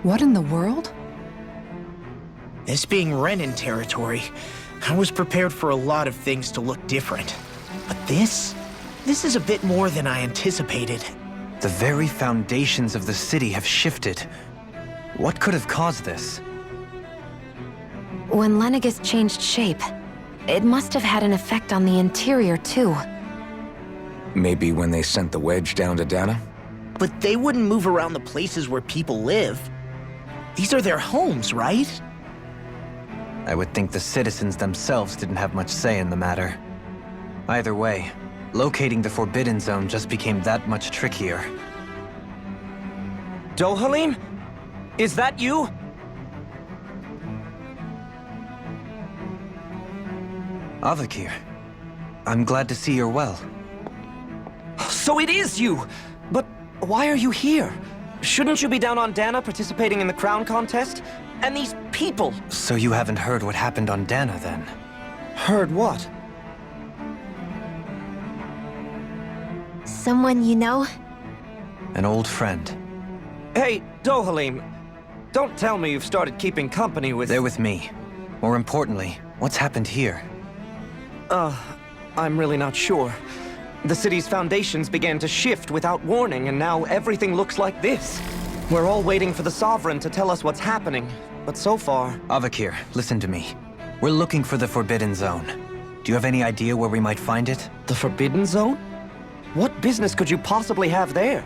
What in the world? This being Renan territory, I was prepared for a lot of things to look different. But this is a bit more than I anticipated. The very foundations of the city have shifted. What could have caused this? When Lenegis changed shape, it must have had an effect on the interior too. Maybe when they sent the wedge down to Dahna? But they wouldn't move around the places where people live. These are their homes, right? I would think the citizens themselves didn't have much say in the matter. Either way, locating the Forbidden Zone just became that much trickier. Dohalim? Is that you? Avakir, I'm glad to see you're well. So it is you! But why are you here? Shouldn't you be down on Dahna participating in the crown contest? And these people! So you haven't heard what happened on Dahna, then? Heard what? Someone you know? An old friend. Hey, Dohalim, don't tell me you've started keeping company with... They're with me. More importantly, what's happened here? I'm really not sure. The city's foundations began to shift without warning, and now everything looks like this. We're all waiting for the Sovereign to tell us what's happening, but so far... Avakir, listen to me. We're looking for the Forbidden Zone. Do you have any idea where we might find it? The Forbidden Zone? What business could you possibly have there?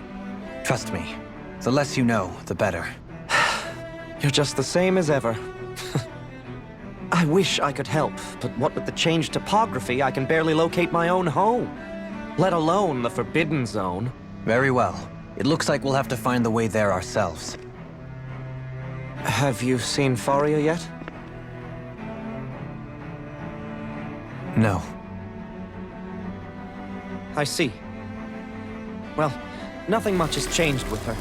Trust me. The less you know, the better. You're just the same as ever. I wish I could help, but what with the changed topography, I can barely locate my own home. Let alone the Forbidden Zone. Very well. It looks like we'll have to find the way there ourselves. Have you seen Faria yet? No. I see. Well, nothing much has changed with her.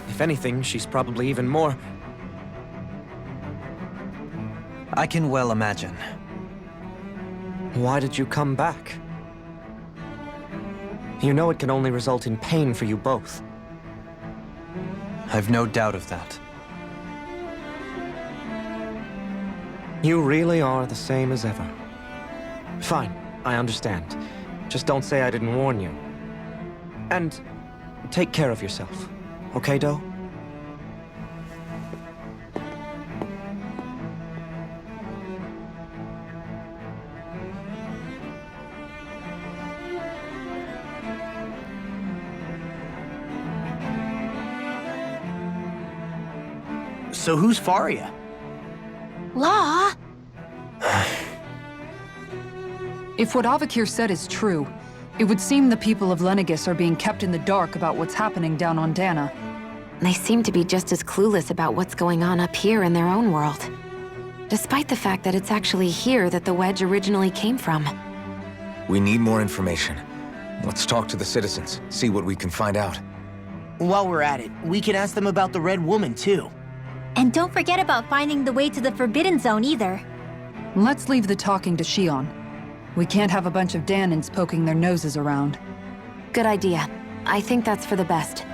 If anything, she's probably even more... I can well imagine. Why did you come back? You know it can only result in pain for you both. I've no doubt of that. You really are the same as ever. Fine, I understand. Just don't say I didn't warn you. And take care of yourself, okay, Do? So who's Faria? Law? If what Avakir said is true, it would seem the people of Lenegis are being kept in the dark about what's happening down on Dahna. They seem to be just as clueless about what's going on up here in their own world. Despite the fact that it's actually here that the wedge originally came from. We need more information. Let's talk to the citizens, see what we can find out. While we're at it, we can ask them about the Red Woman, too. And don't forget about finding the way to the Forbidden Zone either. Let's leave the talking to Shionne. We can't have a bunch of Dahnans poking their noses around. Good idea. I think that's for the best.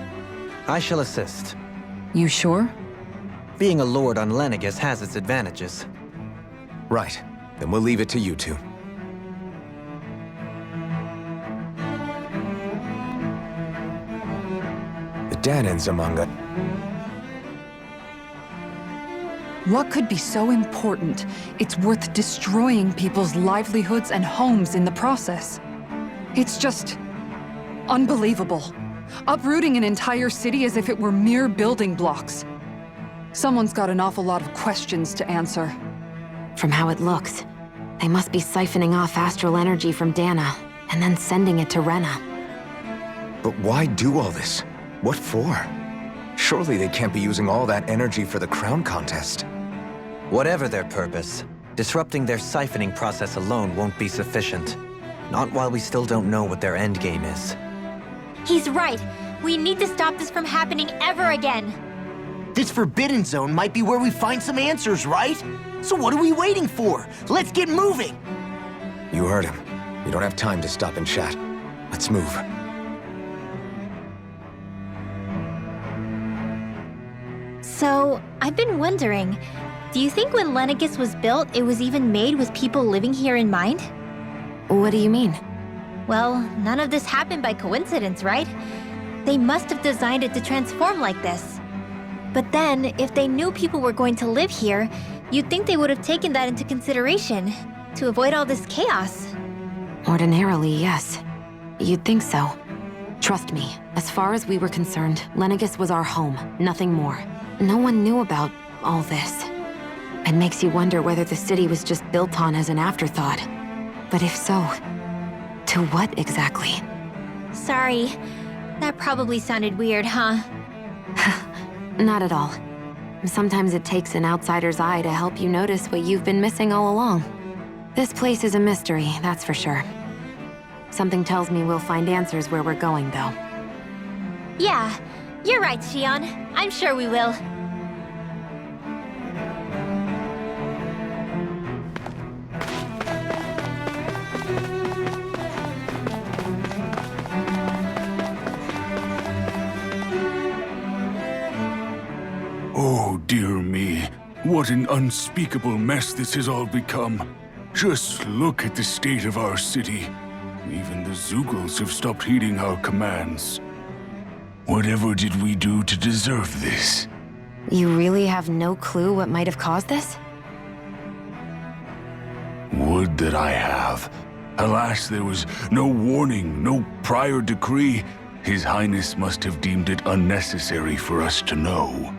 I shall assist. You sure? Being a lord on Lenegis has its advantages. Right. Then we'll leave it to you two. The Dahnans among us. What could be so important? It's worth destroying people's livelihoods and homes in the process. It's just... unbelievable. Uprooting an entire city as if it were mere building blocks. Someone's got an awful lot of questions to answer. From how it looks, they must be siphoning off astral energy from Dahna, and then sending it to Rena. But why do all this? What for? Surely they can't be using all that energy for the crown contest. Whatever their purpose, disrupting their siphoning process alone won't be sufficient. Not while we still don't know what their endgame is. He's right. We need to stop this from happening ever again. This Forbidden Zone might be where we find some answers, right? So what are we waiting for? Let's get moving! You heard him. We don't have time to stop and chat. Let's move. So, I've been wondering, do you think when Lenegis was built, it was even made with people living here in mind? What do you mean? Well, none of this happened by coincidence, right? They must have designed it to transform like this. But then, if they knew people were going to live here, you'd think they would have taken that into consideration, to avoid all this chaos. Ordinarily, yes. You'd think so. Trust me, as far as we were concerned, Lenegis was our home, nothing more. No one knew about all this. It makes you wonder whether the city was just built on as an afterthought. But if so, to what exactly? Sorry, that probably sounded weird, huh? Not at all. Sometimes it takes an outsider's eye to help you notice what you've been missing all along. This place is a mystery, that's for sure. Something tells me we'll find answers where we're going, though. Yeah, you're right, Shionne. I'm sure we will. Oh, dear me. What an unspeakable mess this has all become. Just look at the state of our city. Even the Zeugles have stopped heeding our commands. Whatever did we do to deserve this? You really have no clue what might have caused this? Would that I have. Alas, there was no warning, no prior decree. His Highness must have deemed it unnecessary for us to know.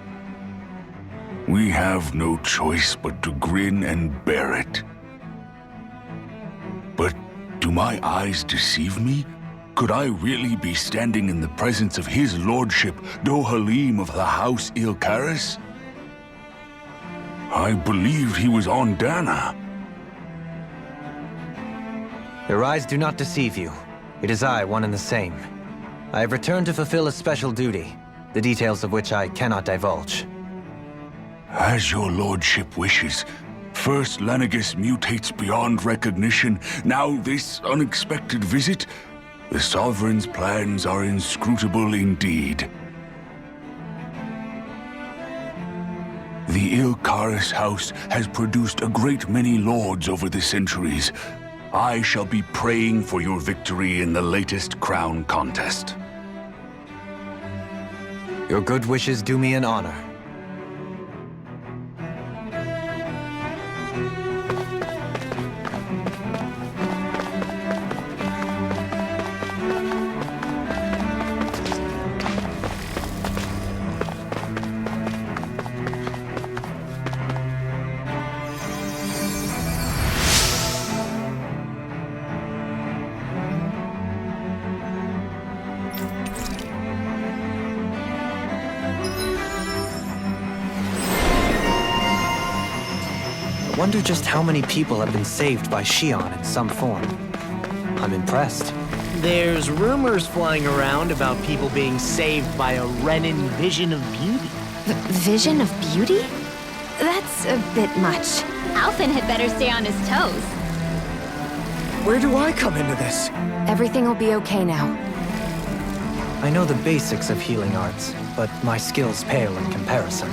We have no choice but to grin and bear it. But do my eyes deceive me? Could I really be standing in the presence of his lordship, Dohalim of the House Ilkaris? I believed he was on Dahna. Your eyes do not deceive you. It is I, one and the same. I have returned to fulfill a special duty, the details of which I cannot divulge. As your lordship wishes. First Lenegis mutates beyond recognition, now this unexpected visit. The Sovereign's plans are inscrutable indeed. The Ilkaris house has produced a great many lords over the centuries. I shall be praying for your victory in the latest crown contest. Your good wishes do me an honor. I wonder just how many people have been saved by Shionne in some form. I'm impressed. There's rumors flying around about people being saved by a Renin vision of beauty. Vision of beauty? That's a bit much. Alphen had better stay on his toes. Where do I come into this? Everything will be okay now. I know the basics of healing arts, but my skills pale in comparison.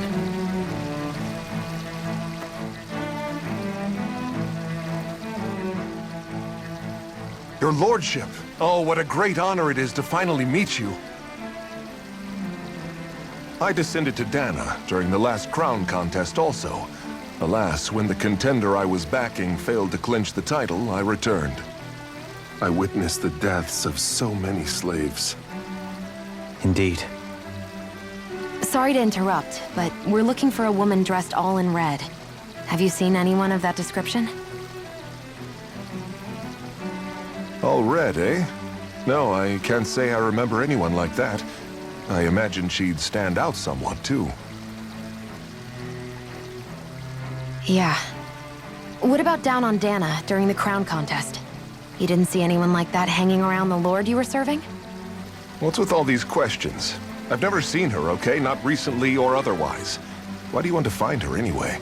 Your lordship! Oh, what a great honor it is to finally meet you. I descended to Dahna during the last crown contest also. Alas, when the contender I was backing failed to clinch the title, I returned. I witnessed the deaths of so many slaves. Indeed. Sorry to interrupt, but we're looking for a woman dressed all in red. Have you seen anyone of that description? All red, eh? No, I can't say I remember anyone like that. I imagine she'd stand out somewhat, too. Yeah. What about down on Dahna during the crown contest? You didn't see anyone like that hanging around the lord you were serving? What's with all these questions? I've never seen her, okay? Not recently or otherwise. Why do you want to find her anyway?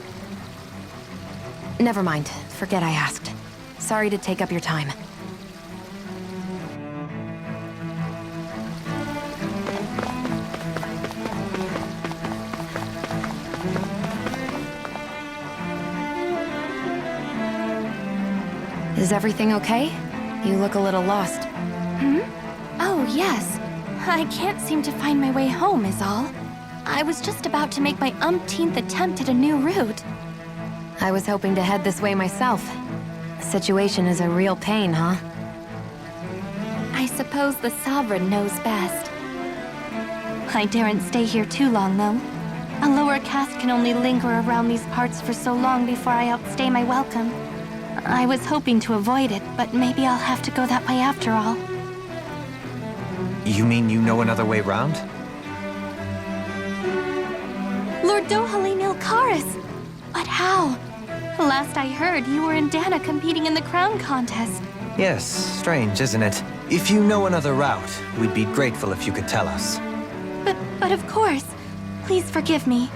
Never mind. Forget I asked. Sorry to take up your time. Is everything okay? You look a little lost. Oh, yes. I can't seem to find my way home, is all. I was just about to make my umpteenth attempt at a new route. I was hoping to head this way myself. The situation is a real pain, huh? I suppose the Sovereign knows best. I daren't stay here too long, though. A lower caste can only linger around these parts for so long before I outstay my welcome. I was hoping to avoid it, but maybe I'll have to go that way after all. You mean you know another way round? Lord Dohalim Ilkaris! But how? Last I heard, you were in Dahna competing in the crown contest. Yes, strange, isn't it? If you know another route, we'd be grateful if you could tell us. But of course. Please forgive me.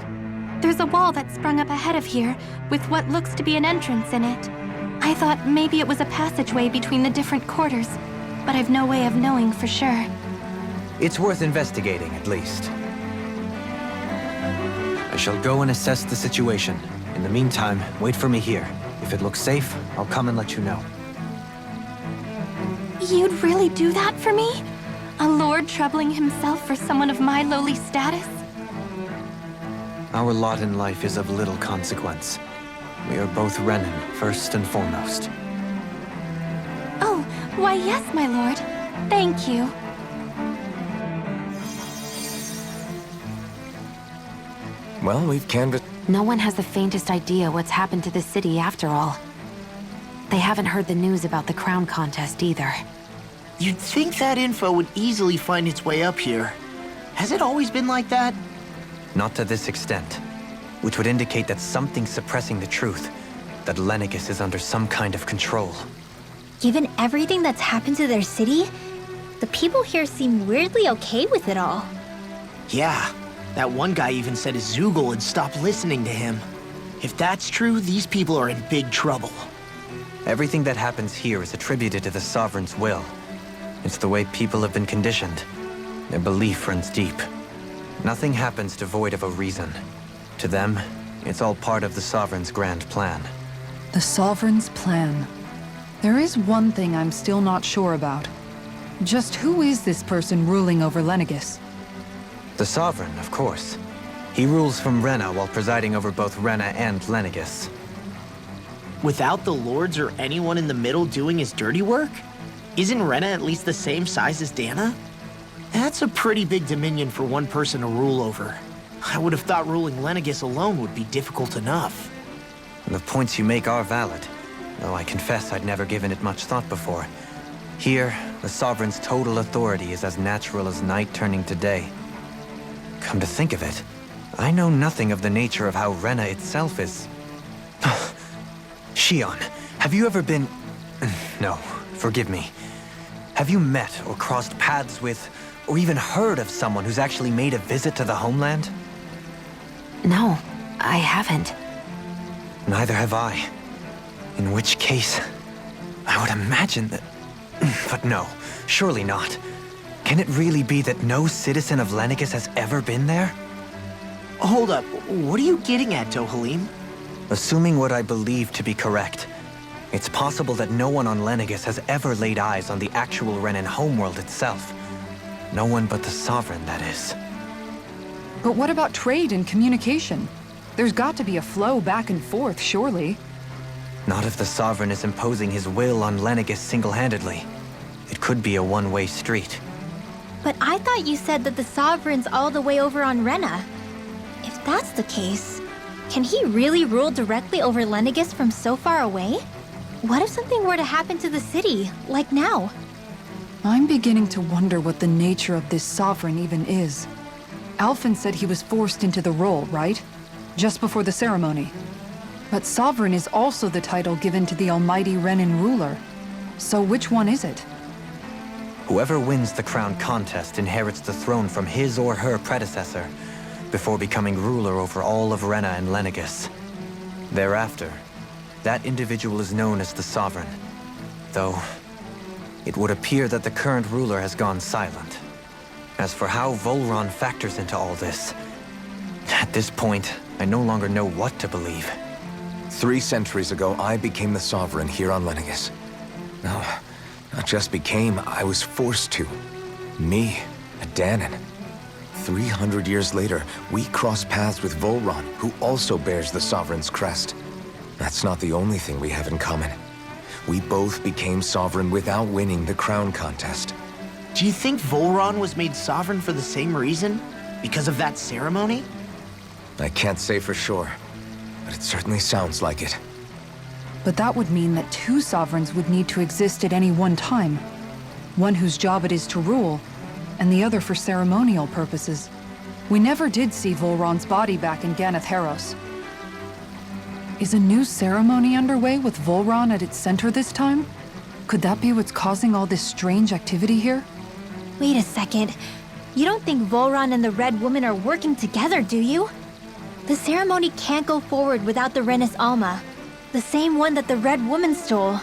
There's a wall that sprung up ahead of here, with what looks to be an entrance in it. I thought maybe it was a passageway between the different quarters, but I've no way of knowing for sure. It's worth investigating, at least. I shall go and assess the situation. In the meantime, wait for me here. If it looks safe, I'll come and let you know. You'd really do that for me? A lord troubling himself for someone of my lowly status? Our lot in life is of little consequence. We are both Renan, first and foremost. Oh, why yes, my lord. Thank you. Well, we've canvassed... No one has the faintest idea what's happened to the city after all. They haven't heard the news about the crown contest either. You'd think that info would easily find its way up here. Has it always been like that? Not to this extent, which would indicate that something's suppressing the truth, that Lenegis is under some kind of control. Given everything that's happened to their city, the people here seem weirdly okay with it all. Yeah, that one guy even said his Zoogle had stopped listening to him. If that's true, these people are in big trouble. Everything that happens here is attributed to the Sovereign's will. It's the way people have been conditioned. Their belief runs deep. Nothing happens devoid of a reason. To them, it's all part of the Sovereign's grand plan. The Sovereign's plan. There is one thing I'm still not sure about. Just who is this person ruling over Lenegis? The Sovereign, of course. He rules from Rena while presiding over both Rena and Lenegis. Without the lords or anyone in the middle doing his dirty work? Isn't Rena at least the same size as Dahna? That's a pretty big dominion for one person to rule over. I would have thought ruling Lenegis alone would be difficult enough. The points you make are valid, though I confess I'd never given it much thought before. Here, the Sovereign's total authority is as natural as night turning to day. Come to think of it, I know nothing of the nature of how Rena itself is. Shionne, have you ever been... No, forgive me. Have you met or crossed paths with, or even heard of someone who's actually made a visit to the homeland? No, I haven't. Neither have I. In which case, I would imagine that... But no, surely not. Can it really be that no citizen of Lenegis has ever been there? Hold up, what are you getting at, Dohalim? Assuming what I believe to be correct, it's possible that no one on Lenegis has ever laid eyes on the actual Renan homeworld itself. No one but the Sovereign, that is. But what about trade and communication? There's got to be a flow back and forth, surely. Not if the Sovereign is imposing his will on Lenegis single-handedly. It could be a one-way street. But I thought you said that the Sovereign's all the way over on Rena. If that's the case, can he really rule directly over Lenegis from so far away? What if something were to happen to the city, like now? I'm beginning to wonder what the nature of this Sovereign even is. Alphen said he was forced into the role, right? Just before the ceremony. But Sovereign is also the title given to the almighty Renan ruler. So which one is it? Whoever wins the crown contest inherits the throne from his or her predecessor, before becoming ruler over all of Rena and Lenegis. Thereafter, that individual is known as the Sovereign, though it would appear that the current ruler has gone silent. As for how Volron factors into all this, at this point, I no longer know what to believe. 3 centuries ago, I became the Sovereign here on Lenegis. No, not just became, I was forced to. Me, a Dahnan. 300 years later, we cross paths with Volron, who also bears the Sovereign's crest. That's not the only thing we have in common. We both became Sovereign without winning the crown contest. Do you think Volron was made sovereign for the same reason? Because of that ceremony? I can't say for sure, but it certainly sounds like it. But that would mean that two sovereigns would need to exist at any one time. One whose job it is to rule, and the other for ceremonial purposes. We never did see Volron's body back in Ganath Haros. Is a new ceremony underway with Volron at its center this time? Could that be what's causing all this strange activity here? Wait a second. You don't think Volron and the Red Woman are working together, do you? The ceremony can't go forward without the Renis Alma. The same one that the Red Woman stole.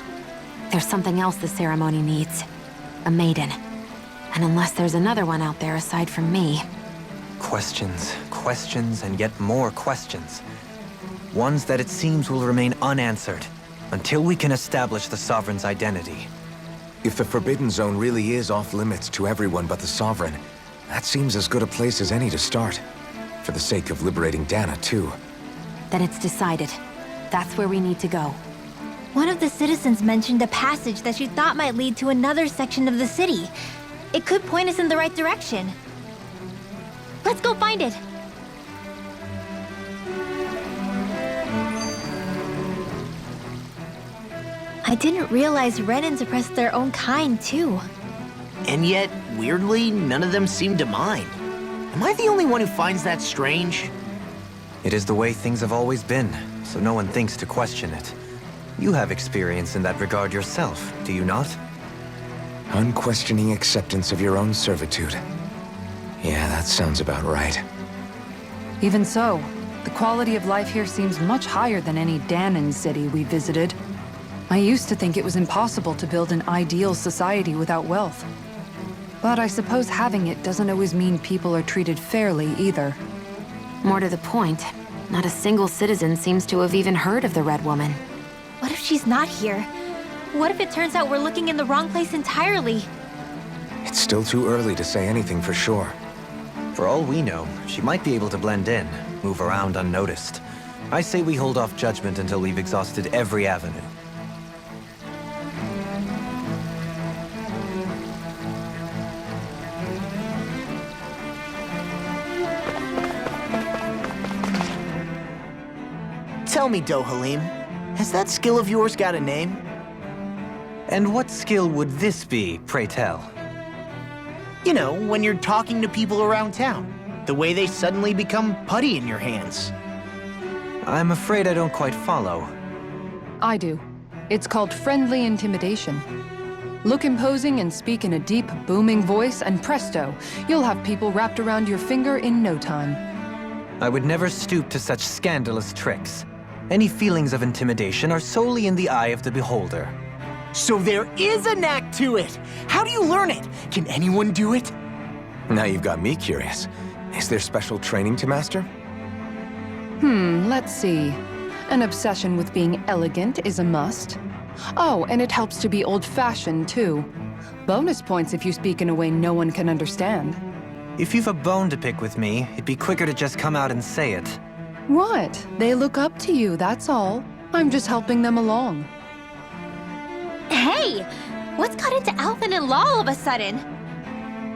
There's something else the ceremony needs. A maiden. And unless there's another one out there aside from me... Questions, questions, and yet more questions. Ones that it seems will remain unanswered until we can establish the Sovereign's identity. If the Forbidden Zone really is off-limits to everyone but the Sovereign, that seems as good a place as any to start. For the sake of liberating Dahna, too. Then it's decided. That's where we need to go. One of the citizens mentioned a passage that she thought might lead to another section of the city. It could point us in the right direction. Let's go find it! I didn't realize Renans oppressed their own kind, too. And yet, weirdly, none of them seem to mind. Am I the only one who finds that strange? It is the way things have always been, so no one thinks to question it. You have experience in that regard yourself, do you not? Unquestioning acceptance of your own servitude. Yeah, that sounds about right. Even so, the quality of life here seems much higher than any Dahnan city we visited. I used to think it was impossible to build an ideal society without wealth. But I suppose having it doesn't always mean people are treated fairly either. More to the point, not a single citizen seems to have even heard of the Red Woman. What if she's not here? What if it turns out we're looking in the wrong place entirely? It's still too early to say anything for sure. For all we know, she might be able to blend in, move around unnoticed. I say we hold off judgment until we've exhausted every avenue. Tell me, Dohalim, has that skill of yours got a name? And what skill would this be, pray tell? You know, when you're talking to people around town. The way they suddenly become putty in your hands. I'm afraid I don't quite follow. I do. It's called friendly intimidation. Look imposing and speak in a deep, booming voice, and presto, you'll have people wrapped around your finger in no time. I would never stoop to such scandalous tricks. Any feelings of intimidation are solely in the eye of the beholder. So there is a knack to it! How do you learn it? Can anyone do it? Now you've got me curious. Is there special training to master? Let's see. An obsession with being elegant is a must. Oh, and it helps to be old-fashioned, too. Bonus points if you speak in a way no one can understand. If you've a bone to pick with me, it'd be quicker to just come out and say it. What? They look up to you, that's all. I'm just helping them along. Hey! What's got into Alphen and all of a sudden?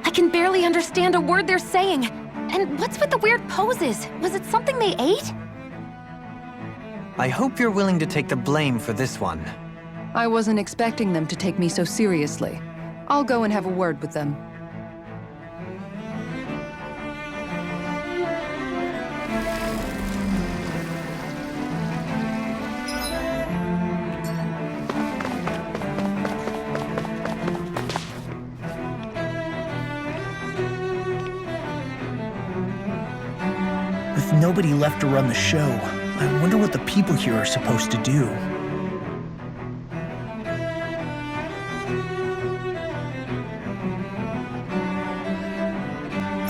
I can barely understand a word they're saying. And what's with the weird poses? Was it something they ate? I hope you're willing to take the blame for this one. I wasn't expecting them to take me so seriously. I'll go and have a word with them. With nobody left to run the show, I wonder what the people here are supposed to do.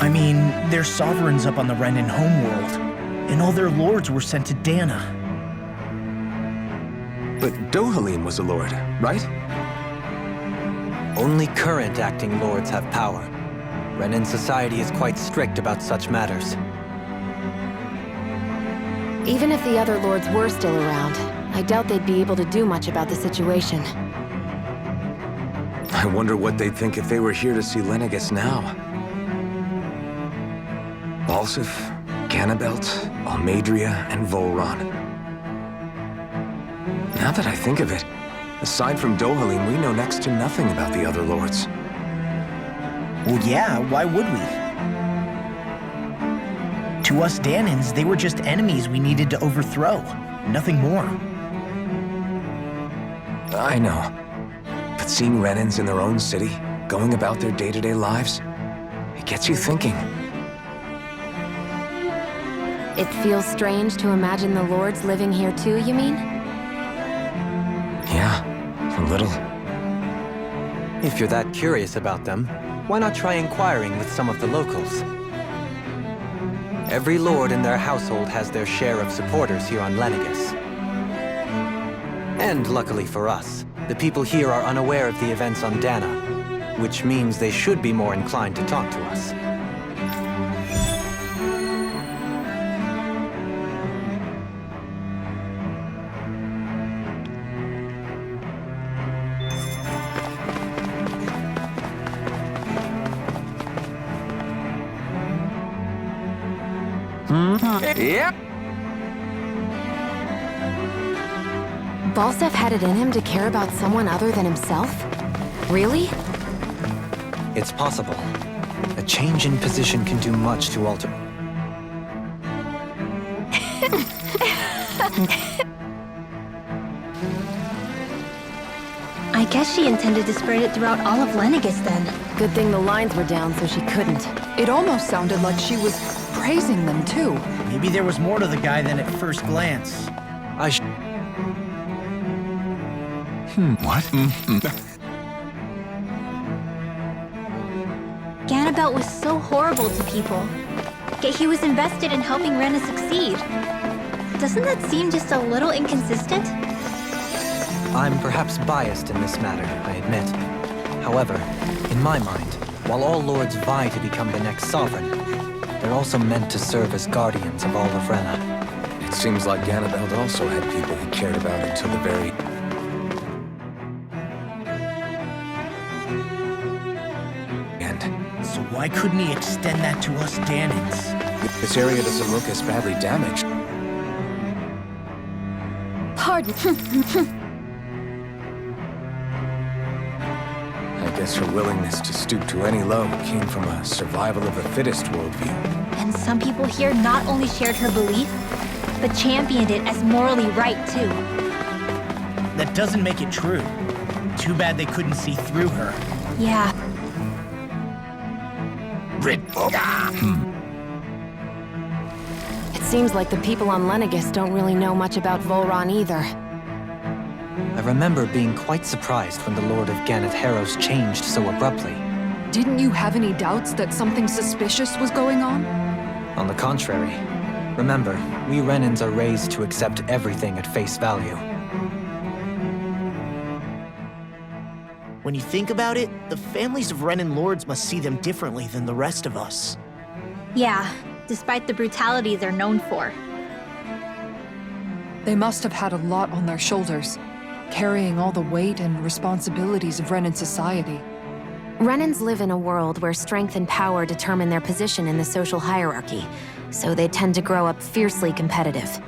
I mean, they're sovereigns up on the Renan homeworld, and all their lords were sent to Dahna. But Dohalim was a lord, right? Only current acting lords have power. Renan society is quite strict about such matters. Even if the other lords were still around, I doubt they'd be able to do much about the situation. I wonder what they'd think if they were here to see Lenegis now. Balsif, Ganabelt, Almadria, and Volron. Now that I think of it, aside from Dohalim, we know next to nothing about the other lords. Well, yeah, why would we? To us Dahnans, they were just enemies we needed to overthrow. Nothing more. I know. But seeing Renans in their own city, going about their day-to-day lives, it gets you thinking. It feels strange to imagine the lords living here too, you mean? Yeah, a little. If you're that curious about them, why not try inquiring with some of the locals? Every lord in their household has their share of supporters here on Lenegis. And luckily for us, the people here are unaware of the events on Dahna, which means they should be more inclined to talk to us. Yep. Balsef had it in him to care about someone other than himself? Really? It's possible. A change in position can do much to alter... I guess she intended to spread it throughout all of Lenegis then. Good thing the lines were down so she couldn't. It almost sounded like she was praising them too. Maybe there was more to the guy than at first glance. What? Ganabelt was so horrible to people, yet he was invested in helping Rena succeed. Doesn't that seem just a little inconsistent? I'm perhaps biased in this matter, I admit. However, in my mind, while all lords vie to become the next sovereign, they're also meant to serve as guardians of all of Rena. It seems like Ganabelt also had people he cared about until the very... end. So why couldn't he extend that to us Dahnans? This area doesn't look as badly damaged. Pardon. I guess her willingness to stoop to any low came from a survival of the fittest worldview. And some people here not only shared her belief, but championed it as morally right too. That doesn't make it true. Too bad they couldn't see through her. Yeah. It seems like the people on Lenegis don't really know much about Volron either. I remember being quite surprised when the Lord of Ganath Harrows changed so abruptly. Didn't you have any doubts that something suspicious was going on? On the contrary. Remember, we Renans are raised to accept everything at face value. When you think about it, the families of Renan lords must see them differently than the rest of us. Yeah, despite the brutality they're known for. They must have had a lot on their shoulders, carrying all the weight and responsibilities of Renan society. Renans live in a world where strength and power determine their position in the social hierarchy, so they tend to grow up fiercely competitive.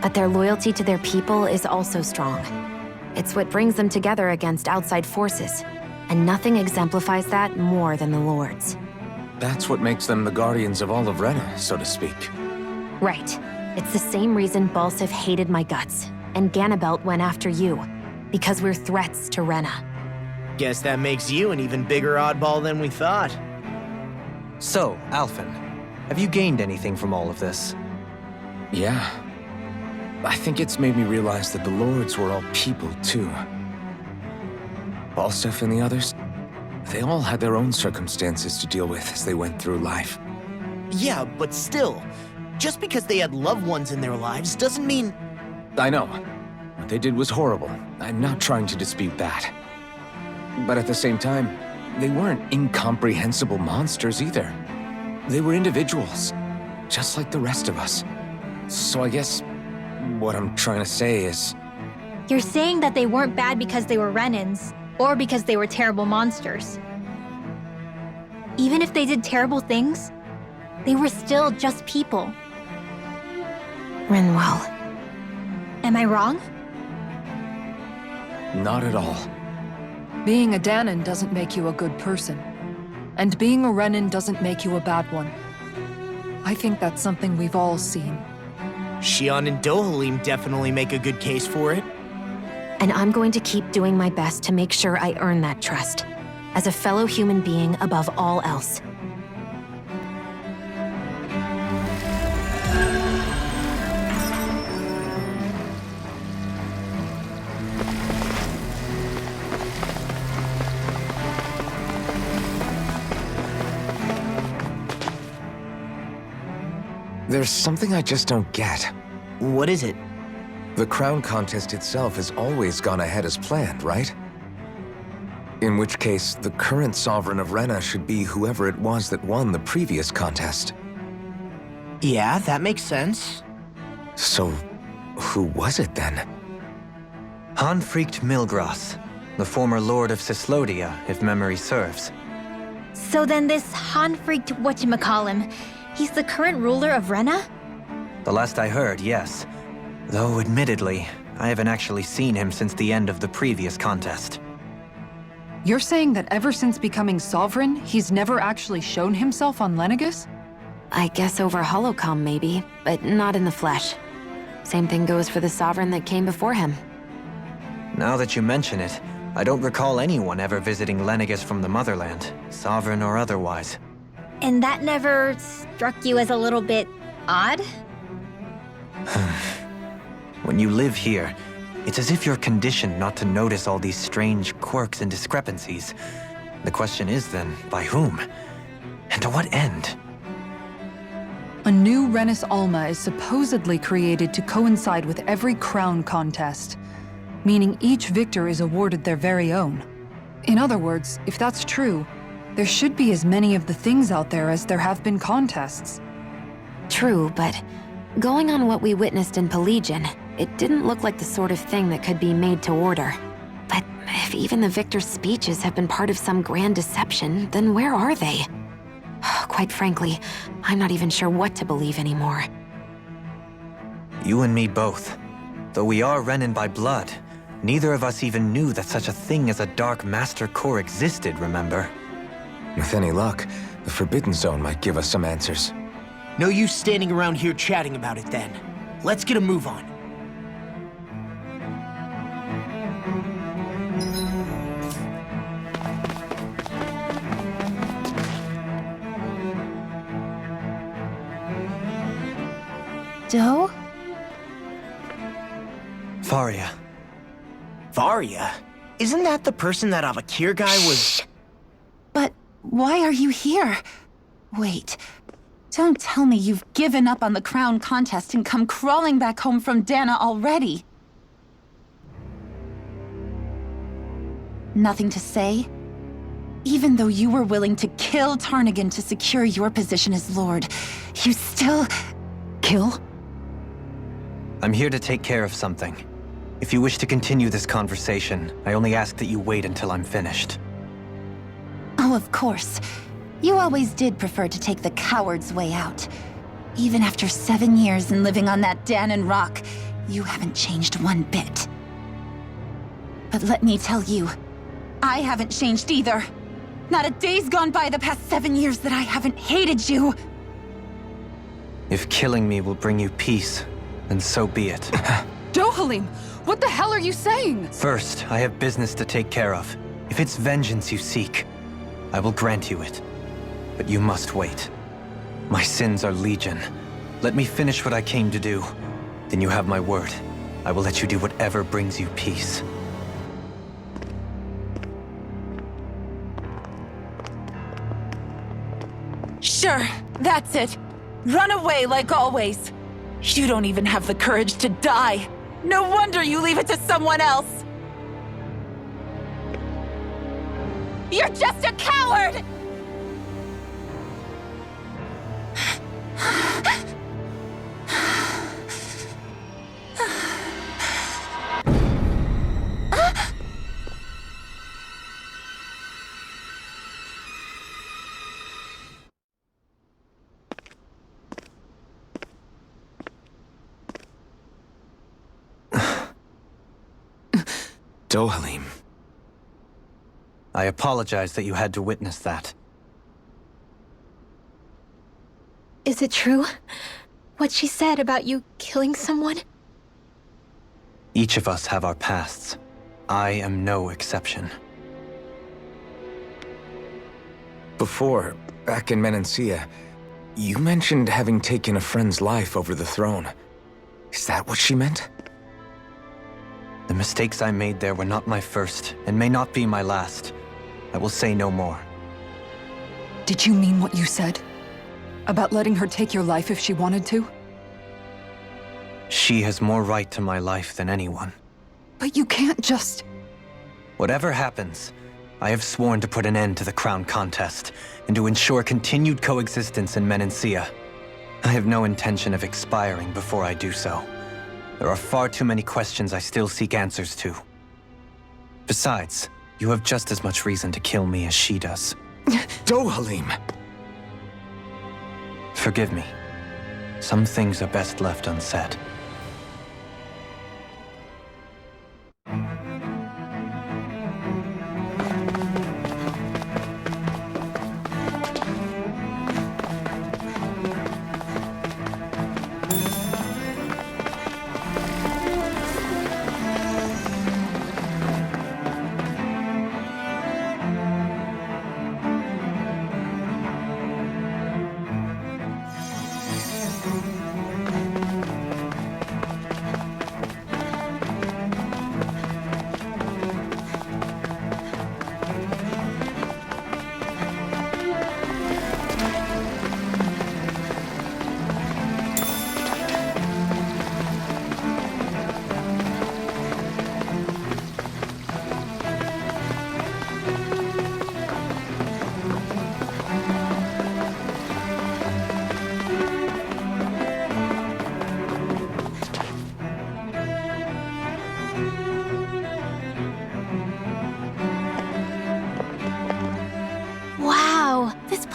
But their loyalty to their people is also strong. It's what brings them together against outside forces, and nothing exemplifies that more than the Lords. That's what makes them the guardians of all of Rena, so to speak. Right. It's the same reason Balsif hated my guts, and Ganabelt went after you, because we're threats to Rena. Guess that makes you an even bigger oddball than we thought. So, Alphen, have you gained anything from all of this? Yeah. I think it's made me realize that the Lords were all people, too. Balsif and the others, they all had their own circumstances to deal with as they went through life. Yeah, but still, just because they had loved ones in their lives doesn't mean... I know. What they did was horrible. I'm not trying to dispute that. But at the same time, they weren't incomprehensible monsters either. They were individuals, just like the rest of us. So I guess what I'm trying to say is... You're saying that they weren't bad because they were Renans, or because they were terrible monsters. Even if they did terrible things, they were still just people. Rinwell. Am I wrong? Not at all. Being a Dahnan doesn't make you a good person. And being a Renan doesn't make you a bad one. I think that's something we've all seen. Shionne and Dohalim definitely make a good case for it. And I'm going to keep doing my best to make sure I earn that trust. As a fellow human being above all else. There's something I just don't get. What is it? The crown contest itself has always gone ahead as planned, right? In which case, the current sovereign of Rena should be whoever it was that won the previous contest. Yeah, that makes sense. So, who was it then? Hanfricht Milgras, the former lord of Cislodia, if memory serves. So then this Hanfricht whatchamacallem, he's the current ruler of Rena? The last I heard, yes. Though, admittedly, I haven't actually seen him since the end of the previous contest. You're saying that ever since becoming sovereign, he's never actually shown himself on Lenegis? I guess over holocom maybe, but not in the flesh. Same thing goes for the sovereign that came before him. Now that you mention it, I don't recall anyone ever visiting Lenegis from the motherland, sovereign or otherwise. And that never struck you as a little bit odd? When you live here, it's as if you're conditioned not to notice all these strange quirks and discrepancies. The question is then, by whom? And to what end? A new Renis Alma is supposedly created to coincide with every crown contest, meaning each victor is awarded their very own. In other words, if that's true, there should be as many of the things out there as there have been contests. True, but going on what we witnessed in Pelagian, it didn't look like the sort of thing that could be made to order. But if even the victor's speeches have been part of some grand deception, then where are they? Quite frankly, I'm not even sure what to believe anymore. You and me both. Though we are Renan by blood, neither of us even knew that such a thing as a Dark Master Core existed, remember? With any luck, the Forbidden Zone might give us some answers. No use standing around here chatting about it then. Let's get a move on. Doe? Faria. Varia? Isn't that the person that Avakir guy was... But why are you here? Wait. Don't tell me you've given up on the crown contest and come crawling back home from Dahna already. Nothing to say? Even though you were willing to kill Tarnagan to secure your position as Lord, you still... Kill? I'm here to take care of something. If you wish to continue this conversation, I only ask that you wait until I'm finished. Oh, of course. You always did prefer to take the coward's way out. Even after 7 years and living on that Dahnan rock, you haven't changed one bit. But let me tell you, I haven't changed either. Not a day's gone by the past 7 years that I haven't hated you. If killing me will bring you peace, then so be it. Dohalim, what the hell are you saying? First, I have business to take care of. If it's vengeance you seek, I will grant you it. But you must wait. My sins are legion. Let me finish what I came to do. Then you have my word. I will let you do whatever brings you peace. Sure, that's it. Run away like always. You don't even have the courage to die. No wonder you leave it to someone else. You're just a coward! Dohalim. I apologize that you had to witness that. Is it true? What she said about you killing someone? Each of us have our pasts. I am no exception. Before, back in Menancia, you mentioned having taken a friend's life over the throne. Is that what she meant? The mistakes I made there were not my first, and may not be my last. I will say no more. Did you mean what you said? About letting her take your life if she wanted to? She has more right to my life than anyone. But you can't just... Whatever happens, I have sworn to put an end to the crown contest, and to ensure continued coexistence in Menancia. I have no intention of expiring before I do so. There are far too many questions I still seek answers to. Besides, you have just as much reason to kill me as she does. Dohalim! Forgive me. Some things are best left unsaid.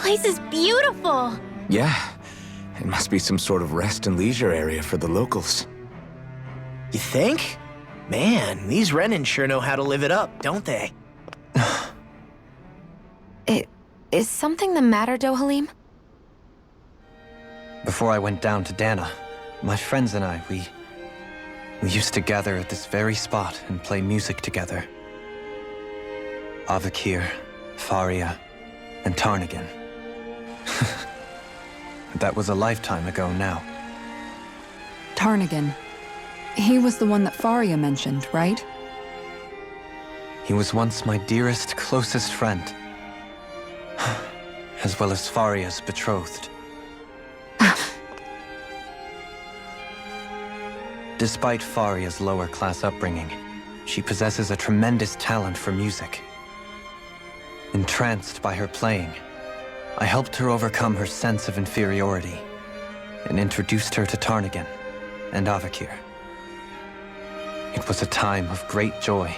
This is beautiful! Yeah. It must be some sort of rest and leisure area for the locals. You think? Man, these Renan sure know how to live it up, don't they? Is something the matter, Dohalim? Before I went down to Dahna, my friends and I, we used to gather at this very spot and play music together. Avakir, Faria, and Tarnagin. That was a lifetime ago now. Tarnagin. He was the one that Faria mentioned, right? He was once my dearest, closest friend. As well as Faria's betrothed. Despite Faria's lower-class upbringing, she possesses a tremendous talent for music. Entranced by her playing, I helped her overcome her sense of inferiority and introduced her to Tarnagin and Avakir. It was a time of great joy.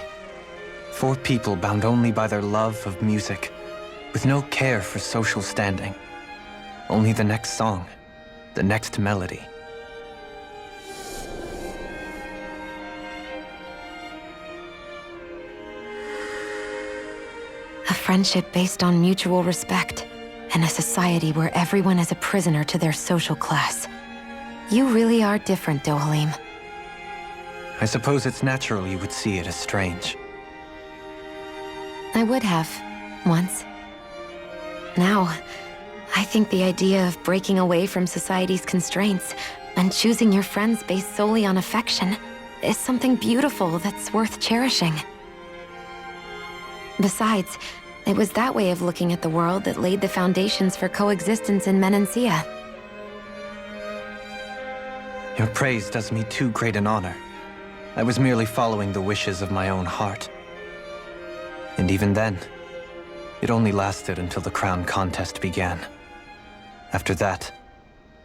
4 people bound only by their love of music, with no care for social standing. Only the next song, the next melody. A friendship based on mutual respect, and a society where everyone is a prisoner to their social class. You really are different, Dohalim. I suppose it's natural you would see it as strange. I would have, once. Now, I think the idea of breaking away from society's constraints and choosing your friends based solely on affection is something beautiful that's worth cherishing. Besides, it was that way of looking at the world that laid the foundations for coexistence in Menancia. Your praise does me too great an honor. I was merely following the wishes of my own heart. And even then, It only lasted until the crown contest began. After that,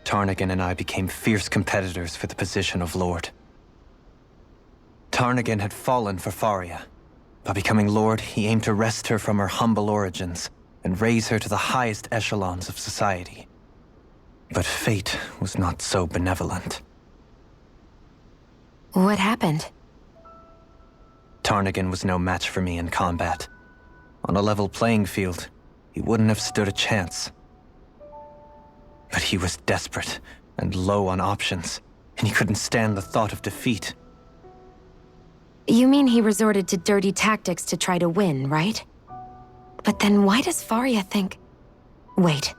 Tarnagin and I became fierce competitors for the position of Lord. Tarnagin had fallen for Faria. By becoming Lord, he aimed to wrest her from her humble origins and raise her to the highest echelons of society. But fate was not so benevolent. What happened? Tarnagin was no match for me in combat. On a level playing field, he wouldn't have stood a chance. But he was desperate and low on options, and he couldn't stand the thought of defeat. You mean he resorted to dirty tactics to try to win, right? But then why does Faria think... Wait,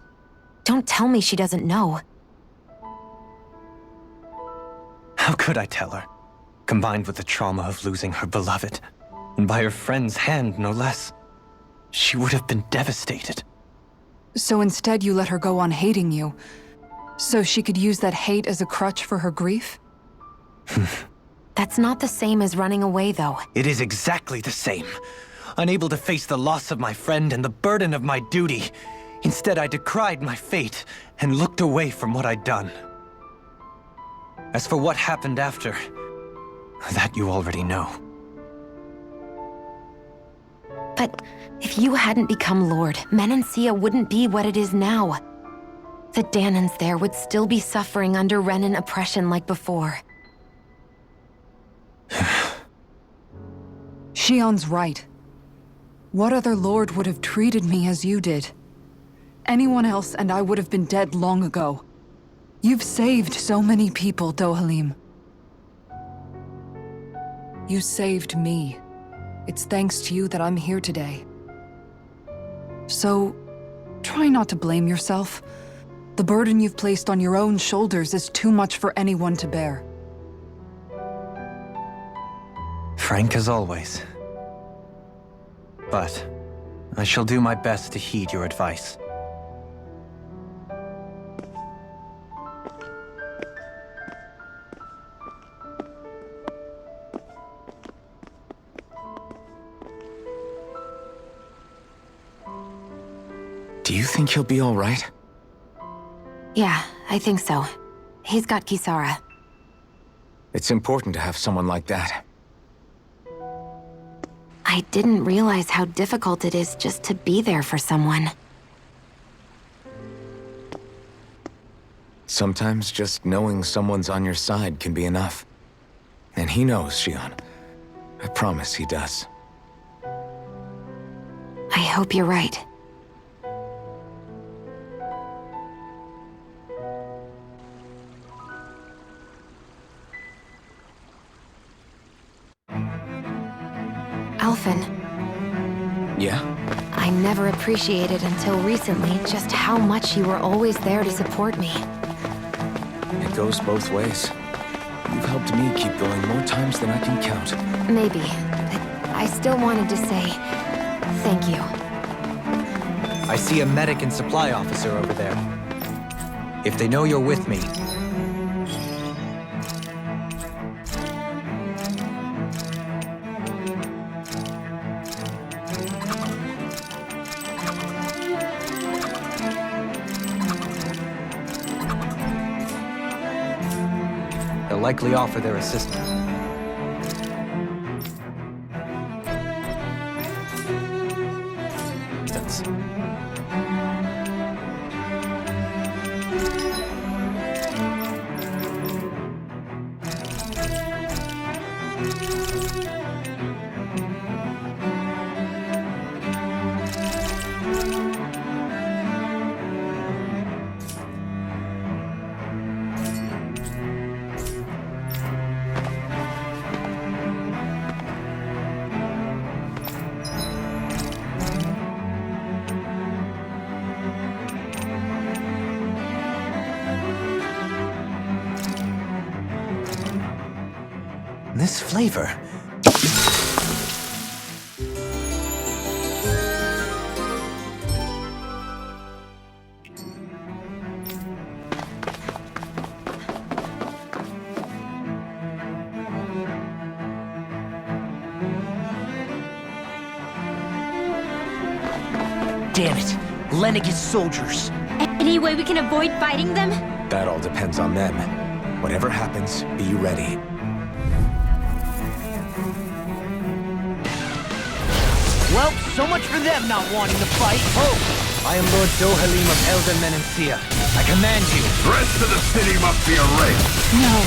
don't tell me she doesn't know. How could I tell her? Combined with the trauma of losing her beloved, and by her friend's hand, no less, she would have been devastated. So instead you let her go on hating you, so she could use that hate as a crutch for her grief? That's not the same as running away, though. It is exactly the same. Unable to face the loss of my friend and the burden of my duty, instead I decried my fate and looked away from what I'd done. As for what happened after, that you already know. But if you hadn't become Lord, Menancia wouldn't be what it is now. The Dahnans there would still be suffering under Renan oppression like before. Shionne's right. What other lord would have treated me as you did? Anyone else and I would have been dead long ago. You've saved so many people, Dohalim. You saved me. It's thanks to you that I'm here today. So, try not to blame yourself. The burden you've placed on your own shoulders is too much for anyone to bear. Frank as always. But I shall do my best to heed your advice. Do you think he'll be all right? Yeah, I think so. He's got Kisara. It's important to have someone like that. I didn't realize how difficult it is just to be there for someone. Sometimes just knowing someone's on your side can be enough. And he knows, Shionne. I promise he does. I hope you're right. Alphen. Yeah? I never appreciated until recently just how much you were always there to support me. It goes both ways. You've helped me keep going more times than I can count. Maybe, but I still wanted to say thank you. I see a medic and supply officer over there. If they know you're with me, they'll likely offer their assistance. This flavor. Damn it. Lenegis soldiers. Any way we can avoid fighting them? That all depends on them. Whatever happens, be ready. Well, so much for them not wanting to fight. Oh! I am Lord Dohalim of Elden Menencia. I command you. The rest of the city must be erased. No.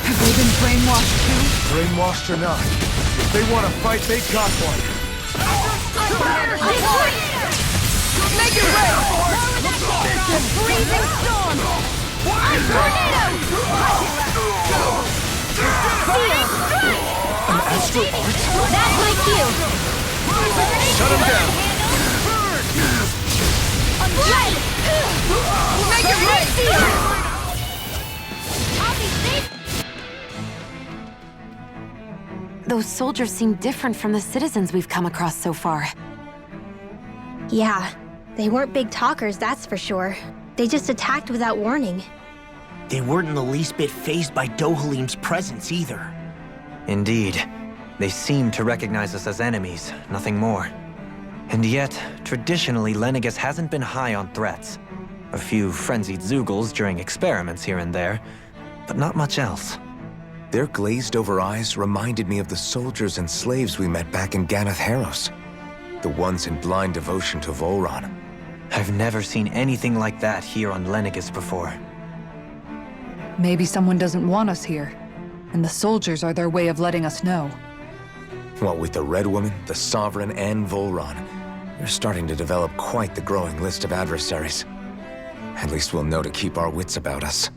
Have they been brainwashed too? Brainwashed or not, if they want to fight, they got one. Make it rain! Freezing storm! An astral art? That's my cue! Shut him down. Make it rain! I'll be safe! Those soldiers seem different from the citizens we've come across so far. Yeah, they weren't big talkers, that's for sure. They just attacked without warning. They weren't in the least bit fazed by Dohalim's presence either. Indeed. They seem to recognize us as enemies, nothing more. And yet, traditionally, Lenegis hasn't been high on threats. A few frenzied Zeugles during experiments here and there, but not much else. Their glazed-over eyes reminded me of the soldiers and slaves we met back in Ganath Haros. The ones in blind devotion to Volron. I've never seen anything like that here on Lenegis before. Maybe someone doesn't want us here, and the soldiers are their way of letting us know. What with the Red Woman, the Sovereign, and Volron, you're starting to develop quite the growing list of adversaries. At least we'll know to keep our wits about us.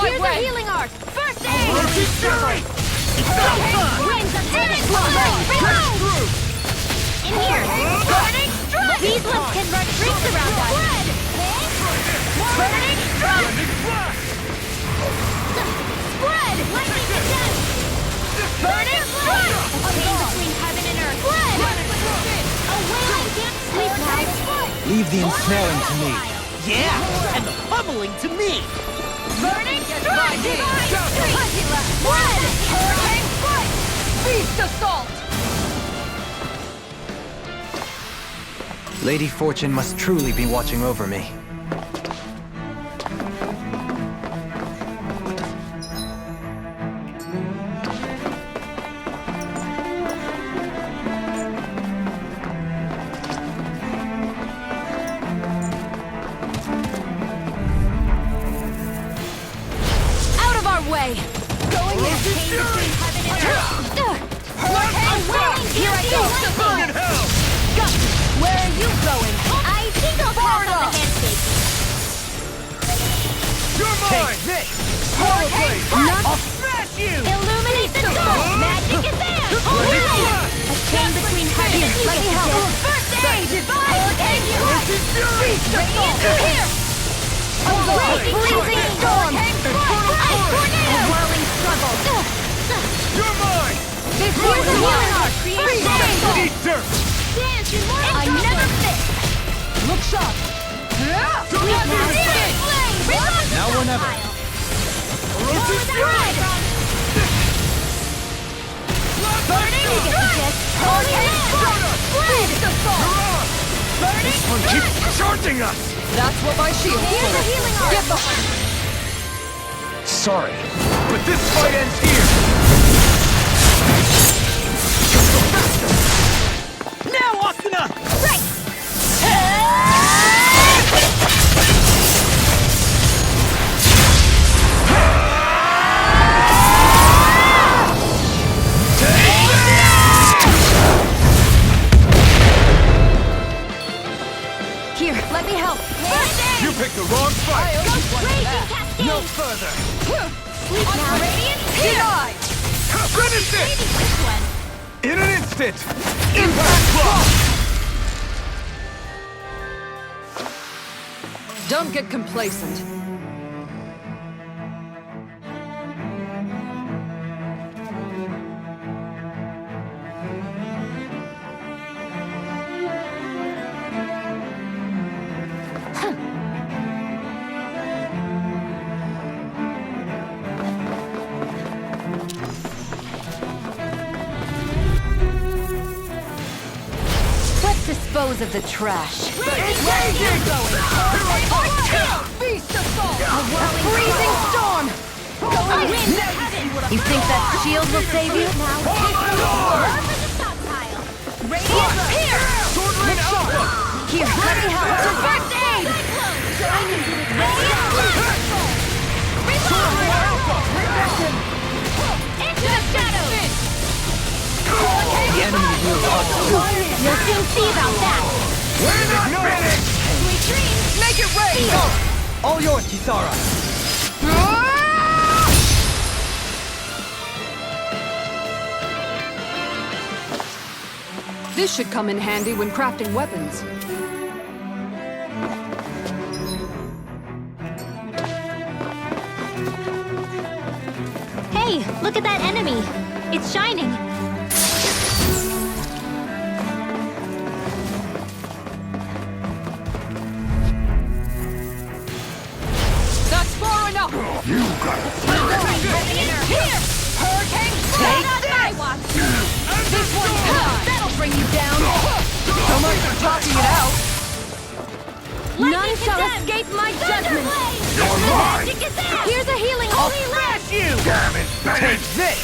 Here's a healing arc! First aid! In here! Burning strike! These limbs can run rings around us! Burning strike! Spread! Lightning to death! Burning strike! A chain between heaven and earth! Spread! Away! I can't sleep now! Leave the ensnaring to me. Yeah, and the pummeling to me. Burning strike! Spread! Hurricane strike! Beast assault! Lady Fortune must truly be watching over me. Out of our way! Going in! Here I go! Where are you going? I think I'll pass on the handshake. You're mine! I'll smash you! Illuminate the soul! Magic is there! A chain between heaven and earth. Let me help! First aid! Hurricane strike! Beast assault! Here! A freezing storm! Ice tornado! A whirling struggle! You're mine! Here's a healing arc! First aid! Eat dirt! Dance in mortal I combat! never fit! Look sharp! Sweet now! Now or never. Burning strike! Beast assault! Burning This one keeps charging us! That's what my shield's Here's a for! healing arc! Get the... Sorry, but this fight ends here! Now, Asuna! Right! Here, let me help! You picked the wrong fight! No further! Sleep now! Radiant! Finish it! Maybe this one. In an instant! Impact block! Don't get complacent. Dispose of the trash. Where are you going? Beast assault! A freezing storm! You think that shield will save you? Here! Here, let me help! Direct aid! Into the shadows! The enemy will not move. You'll soon see about that! We're not finished! Sweet dreams! Make it rain! Go! All yours, Kisara. This should come in handy when crafting weapons. Hey, look at that enemy! It's shining! That's far enough! You got it. Here! Hurricane! Take this! This one's mine! That'll bring you down! So much for talking it out! None shall escape my judgment! You're mine. Here's a healing! I'll smash you! Damn it, Take this!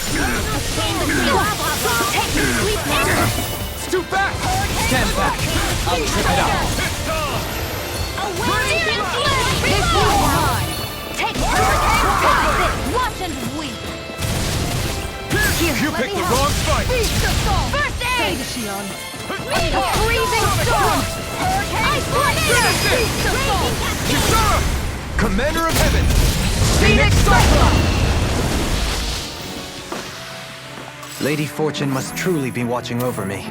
Stoop back! Stand back. I'll trip it up. This one's mine! Take hurricane! Watch and weep! You picked the wrong fight! Beast assault! First aid! Shionne! A freezing storm! Ice blast! Beast assault! Kisara! Commander of Heaven! Phoenix Cyclone! Lady Fortune must truly be watching over me.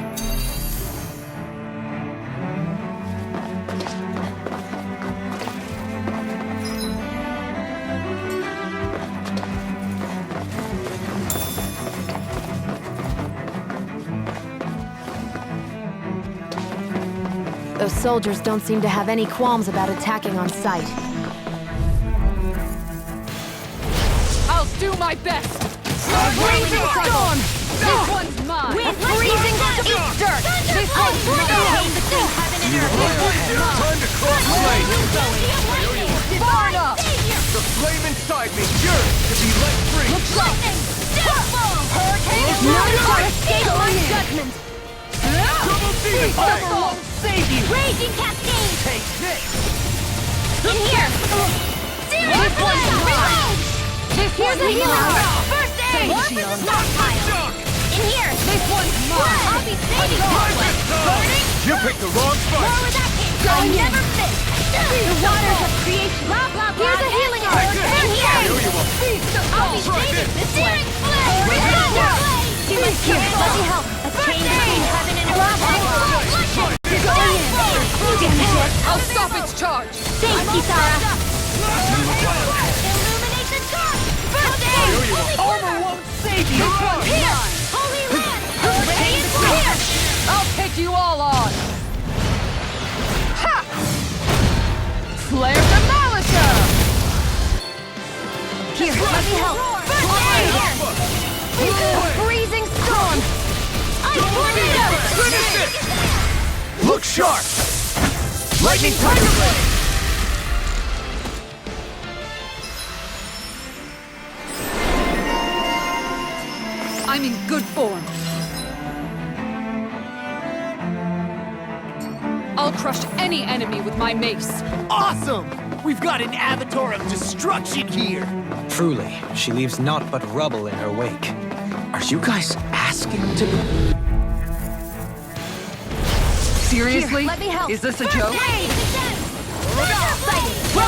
Those soldiers don't seem to have any qualms about attacking on sight. I'll do my best! Freezing storm! This one's mine! Freezing eat dirt! This one's mine! Time to cross the blade! Far enough! The flame inside me yearns to be let free! Hurricane! None shall escape my judgment! Beast won't save you! Raging cascade! Take this! In here! This one's mine! Here's a healing! First aid! More for the stockpile! In here! This one's mine! I'll be saving this one! Burning! You picked the wrong More fight! where that came from! I never miss! The waters of creation! Blah, blah, blah! Here's a healing herb! In here! I'll be saving this one! Here, let me help! A chain between heaven and earth! I'll stop its charge! Thanks, Kisara! Illuminate the dark! First aid! Armor won't save you! This one's Here! mine! Holy land! Radiant here! I'll take you all on! Ha! Flare the Malika! Here, let me help! First aid! Freezing storm! Tornado! Look sharp! Lightning Tiger Blade! I'm in good form. I'll crush any enemy with my mace. Awesome! We've got an avatar of destruction here! Truly, she leaves naught but rubble in her wake. Are you guys asking to be... Seriously? Here, let me help. Is this a joke? Lightning! Where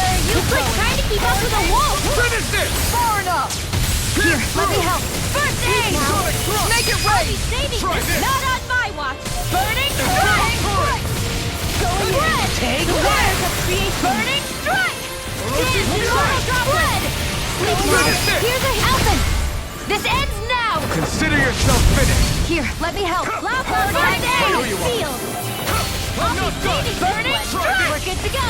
are you going? Trying to keep up with the wolf! Finish it! Far enough! Here, let me help. First aid! Make it ready! Saving Try this! this. Not on my watch! Burning strike! Going red! Take Red! Burning strike! Red! Finish it! Here's a Alphen! This ends now! Consider yourself finished! Here, let me help. First aid! Sealed! I'm not done! Burning strike! We're good to go!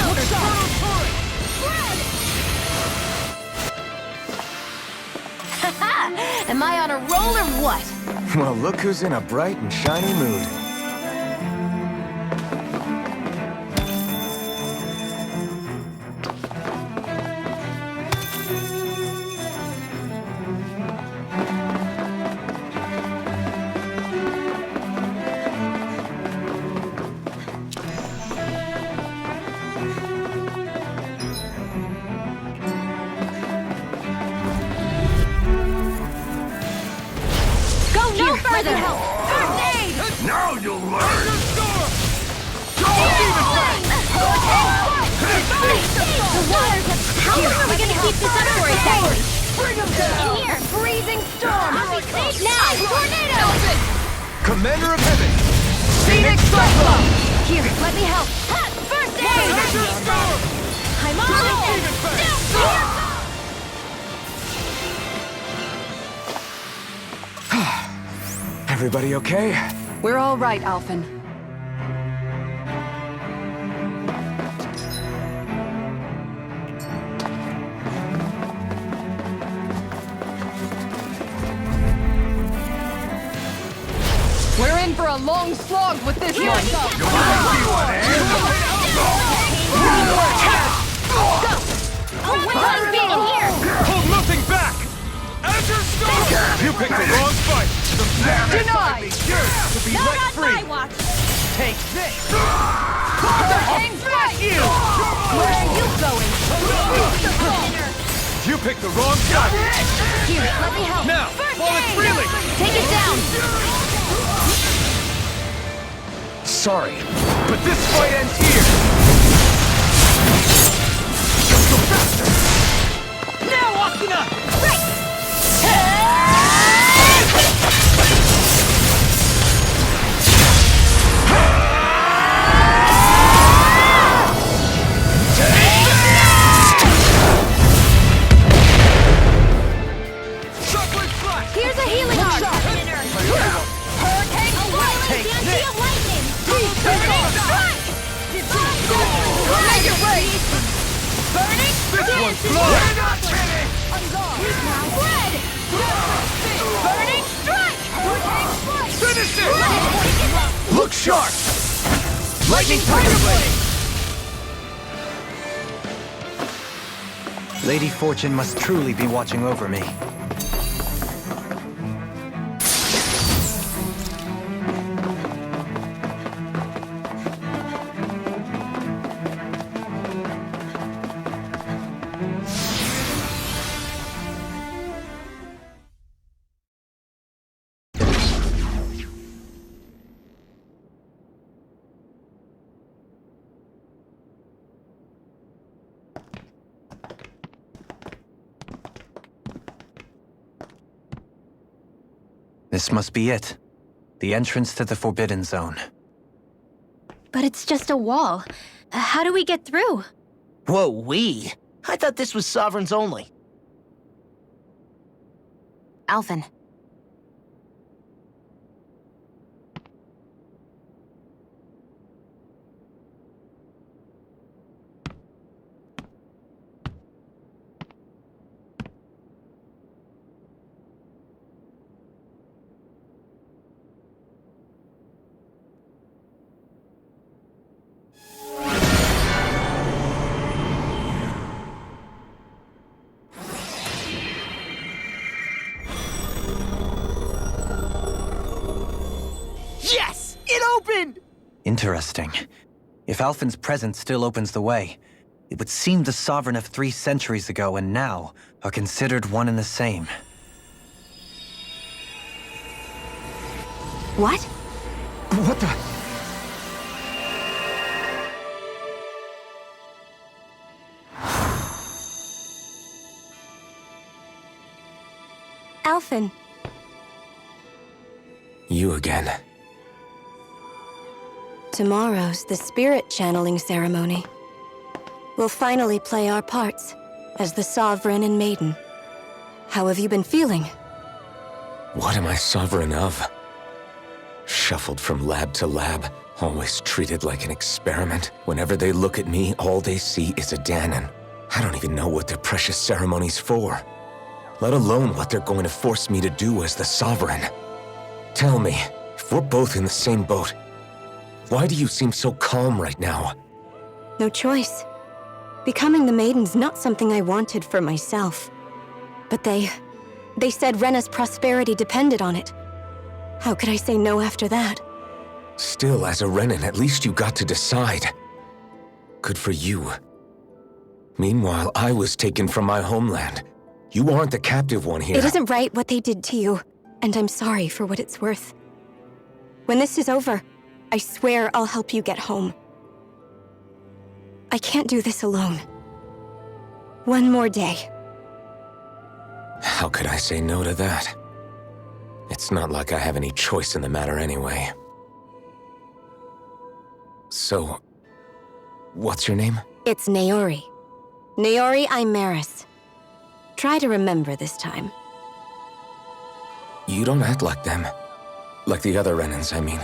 Am I on a roll or what? Well, look who's in a bright and shiny mood. No further help! First aid! Now you'll learn! The waters have... How long are we gonna keep this up for exactly? Bring them down! In here! Freezing storm! I'll be safe now! Tornado! Commander of Heaven! Phoenix Cyclone! Here, let me help. First aid! I'm on it! Everybody okay? We're all right, Alphen. We're in for a long slog with this one. Hold nothing back! Azure Storm! You picked the wrong fight! The Denied! to be Not let on free! my watch! Take this! Hang right! You! Where are you going? You picked the wrong side! Here, let me help. Now, while it's reeling! Take it down! Sorry, but this fight ends here! Just go faster! Now, Asuna! Here's a healing arc! Hurricane Swirling Dancing of Lightning! Burning Strike! Make it rain! Burning This one's blown! We're not kidding! Red! Burning Strike! Finish it! Look sharp! Lightning Tiger Blade! Lady Fortune must truly be watching over me. This must be it. The entrance to the Forbidden Zone. But it's just a wall. How do we get through? Whoa, we? I thought this was sovereigns only. Alphen. Yes! It opened! Interesting. If Alphen's presence still opens the way, it would seem the Sovereign of 3 centuries ago and now are considered one and the same. What? What the? Alphen. You again. Tomorrow's the spirit channeling ceremony. We'll finally play our parts as the Sovereign and Maiden. How have you been feeling? What am I sovereign of? Shuffled from lab to lab, always treated like an experiment. Whenever they look at me, all they see is a Dahnan. I don't even know what their precious ceremony's for, let alone what they're going to force me to do as the Sovereign. Tell me, if we're both in the same boat, why do you seem so calm right now? No choice. Becoming the Maiden's not something I wanted for myself. But they said Rena's prosperity depended on it. How could I say no after that? Still, as a Renan, at least you got to decide. Good for you. Meanwhile, I was taken from my homeland. You aren't the captive one here. It isn't right what they did to you, and I'm sorry for what it's worth. When this is over, I swear I'll help you get home. I can't do this alone. One more day. How could I say no to that? It's not like I have any choice in the matter anyway. So, what's your name? It's Naori. Naori Imaris. Try to remember this time. You don't act like them. Like the other Renans, I mean.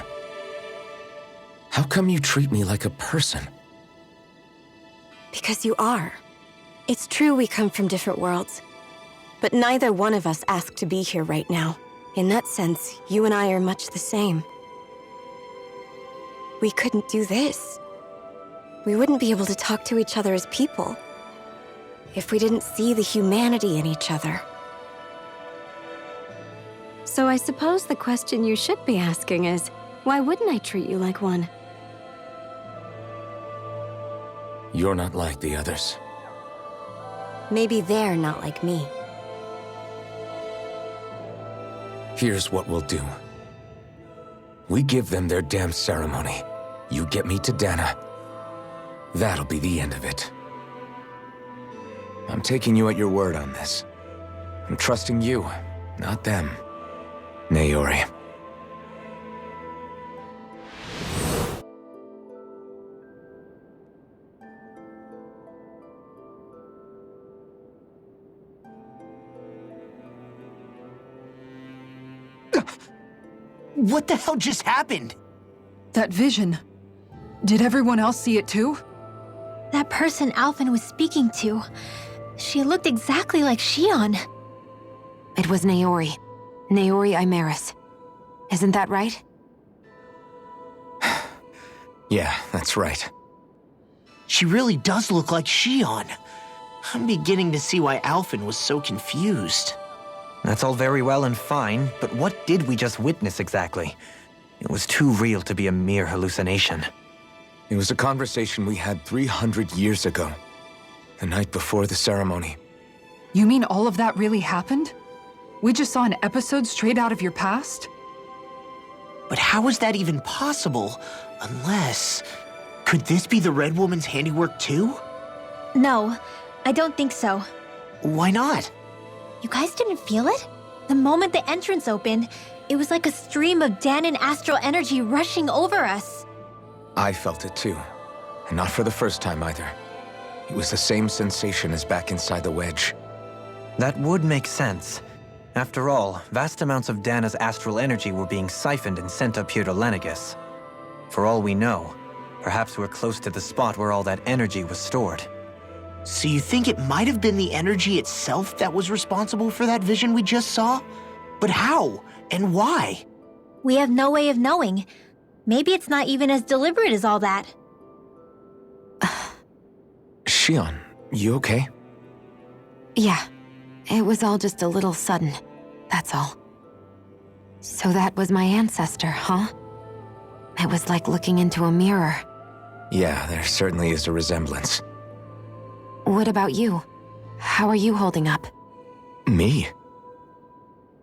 How come you treat me like a person? Because you are. It's true we come from different worlds. But neither one of us asked to be here right now. In that sense, you and I are much the same. We couldn't do this. We wouldn't be able to talk to each other as people if we didn't see the humanity in each other. So I suppose the question you should be asking is, why wouldn't I treat you like one? You're not like the others. Maybe they're not like me. Here's what we'll do. We give them their damn ceremony. You get me to Dahna. That'll be the end of it. I'm taking you at your word on this. I'm trusting you, not them. Naori. What the hell just happened? That vision. Did everyone else see it too? That person Alphen was speaking to, she looked exactly like Shionne. It was Naori. Naori Imaris. Isn't that right? Yeah, that's right. She really does look like Shionne. I'm beginning to see why Alphen was so confused. That's all very well and fine, but what did we just witness exactly? It was too real to be a mere hallucination. It was a conversation we had 300 years ago. The night before the ceremony. You mean all of that really happened? We just saw an episode straight out of your past? But how is that even possible? Unless... Could this be the Red Woman's handiwork too? No, I don't think so. Why not? You guys didn't feel it? The moment the entrance opened, it was like a stream of Dahnan astral energy rushing over us. I felt it too. And not for the first time either. It was the same sensation as back inside the wedge. That would make sense. After all, vast amounts of Dahna's astral energy were being siphoned and sent up here to Lenegis. For all we know, perhaps we're close to the spot where all that energy was stored. So you think it might have been the energy itself that was responsible for that vision we just saw? But how? And why? We have no way of knowing. Maybe it's not even as deliberate as all that. Shionne, you okay? Yeah. It was all just a little sudden. That's all. So that was my ancestor, huh? It was like looking into a mirror. Yeah, there certainly is a resemblance. What about you? How are you holding up? Me?